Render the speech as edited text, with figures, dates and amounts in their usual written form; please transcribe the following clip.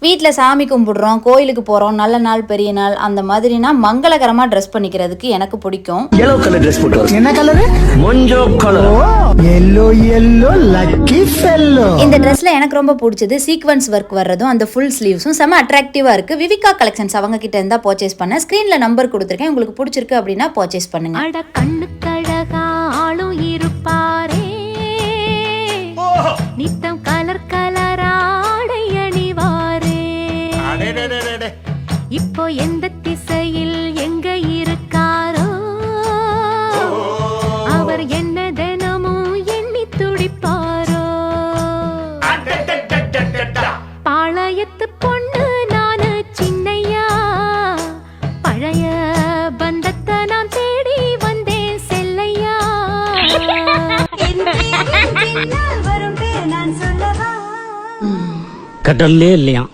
வீட்டில் சாமி கும்பிடுறோம், கோயிலுக்கு போகிறோம், நல்ல நாள் பெரிய நாள் அந்த மாதிரினா மங்களகரமாக ட்ரெஸ் பண்ணிக்கிறதுக்கு எனக்கு பிடிக்கும். yellow color dress போட்டு என்ன கலர்? மஞ்சோ colour. yellow yellow lucky fellow. இந்த ட்ரெஸ்ல எனக்கு ரொம்ப பிடிச்சது சீக்வன்ஸ் ஒர்க் வர்றதும் அந்த ஃபுல் ஸ்லீவ்ஸும் செம அட்ராக்டிவா இருக்கு. விவிகா கலெக்ஷன்ஸ் அவங்க கிட்ட இருந்தா பர்ச்சேஸ் பண்ண. ஸ்கிரீன்ல நம்பர் கொடுத்துருக்கேன், உங்களுக்கு பிடிச்சிருக்கு அப்படின்னா பர்ச்சேஸ் பண்ணுங்க. அட கண்ணுக்கழகா ஆளும் இருப்பாரே, நித்தம் கலர் கலராடை அணிவாரே, இப்போ எந்த திசையில் எங்க இருக்காரோ அவர் என்ன தினமும் எண்ணி துடிப்பாரோ. பாளையத்து பொண்ணு நானு சின்னையா, பழைய பந்தத்தை நான் தேடி வந்தேன் செல்லையா. கடல்லே இல்லையா